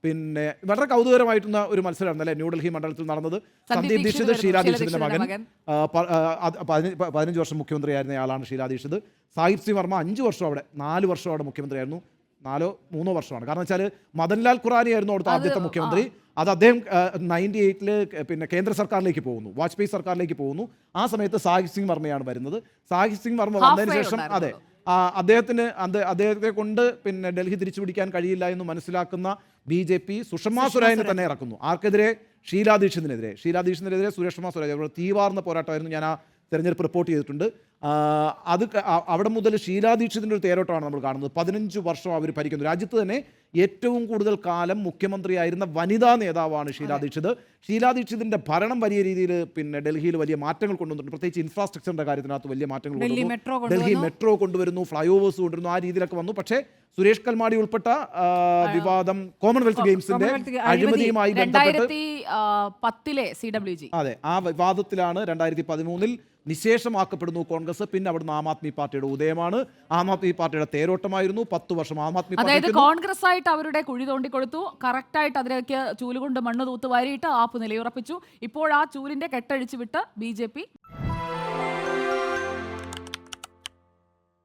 പിന്നെ വളരെ കൗതുകരമായിട്ടുള്ള ഒരു മത്സരമാണ് അല്ലേ ന്യൂഡൽഹി മണ്ഡലത്തിൽ നടന്നത്. സന്ദീപ് ദീക്ഷിത്, ഷീലാ ദീക്ഷിതിന്റെ മകൻ. 15 വർഷം മുഖ്യമന്ത്രിയായിരുന്ന ആളാണ് ഷീലാ ദീക്ഷിത്. സാഹിബ് സിംഗ് വർമ്മ 5 വർഷം അവിടെ 4 വർഷം അവിടെ മുഖ്യമന്ത്രിയായിരുന്നു. 3 വർഷമാണ്. കാരണം വെച്ചാൽ മദൻലാൽ ഖുറാനി ആയിരുന്നു അവിടുത്തെ ആദ്യത്തെ മുഖ്യമന്ത്രി. അത് അദ്ദേഹം 98-ൽ പിന്നെ കേന്ദ്ര സർക്കാരിലേക്ക് പോകുന്നു, വാജ്പേയി സർക്കാരിലേക്ക് പോകുന്നു. ആ സമയത്ത് സാഹിബ് സിംഗ് വർമ്മയാണ് വരുന്നത്. സാഹിബ് സിംഗ് വർമ്മ വന്നതിന് ശേഷം അദ്ദേഹത്തെ കൊണ്ട് പിന്നെ ഡൽഹി തിരിച്ചു പിടിക്കാൻ കഴിയില്ല എന്ന് മനസ്സിലാക്കുന്ന BJP സുഷമ സ്വരാജിനെ തന്നെ ഇറക്കുന്നു. ആർക്കെതിരെ? ഷീലാ ദീക്ഷിതിനെതിരെ സുഷമ സ്വരാജ്. തീവാർന്ന പോരാട്ടമായിരുന്നു. ഞാൻ ആ തെരഞ്ഞെടുപ്പ് റിപ്പോർട്ട് ചെയ്തിട്ടുണ്ട്. അവിടെ മുതൽ ഷീലാ ദീക്ഷിതിൻ്റെ ഒരു തേരോട്ടമാണ് നമ്മൾ കാണുന്നത്. 15 വർഷം അവർ ഭരിക്കുന്നു. രാജ്യത്ത് തന്നെ ഏറ്റവും കൂടുതൽ കാലം മുഖ്യമന്ത്രിയായിരുന്ന വനിതാ നേതാവാണ് ഷീലാ ദീക്ഷിത്. ഷീലാ ദീക്ഷിതിൻ്റെ ഭരണം വലിയ രീതിയിൽ പിന്നെ ഡൽഹിയിൽ വലിയ മാറ്റങ്ങൾ കൊണ്ടുവന്നിട്ടുണ്ട്. പ്രത്യേകിച്ച് ഇൻഫ്രാസ്ട്രക്ചറിൻ്റെ കാര്യത്തിനകത്ത് വലിയ മാറ്റങ്ങൾ കൊണ്ടുവന്നു. ഡൽഹി മെട്രോ കൊണ്ടുവരുന്നു, ഫ്ലൈ ഓവേഴ്സ് കൊണ്ടുവരുന്നു, ആ രീതിയിലൊക്കെ വന്നു. പക്ഷേ സുരേഷ് കൽമാടി ഉൾപ്പെട്ട വിവാദം കോമൺവെൽത്ത് ഗെയിംസിന്റെ അഴിമതിയുമായി ബന്ധപ്പെട്ട് അതെ ആ വിവാദത്തിലാണ് 2013-ൽ നിശേഷമാക്കപ്പെടുന്നു കോൺഗ്രസ്. പിന്നെ അവിടുന്ന് ആം ആദ്മി പാർട്ടിയുടെ ഉദയമാണ്. ആം ആദ്മി പാർട്ടിയുടെ തേരോട്ടമായിരുന്നു 10 വർഷം ആം ആദ്മി പാർട്ടി. അതായത് കോൺഗ്രസ് ആയിട്ട് അവരുടെ കുഴി തോണ്ടിക്കൊടുത്തു, കറക്റ്റായിട്ട് അതിലേക്ക് ചൂലുകൊണ്ട് മണ്ണ് തൂത്ത് വാരിയിട്ട് ആപ്പ് നിലയുറപ്പിച്ചു. ഇപ്പോൾ ആ ചൂലിന്റെ കെട്ടഴിച്ചു വിട്ട് BJP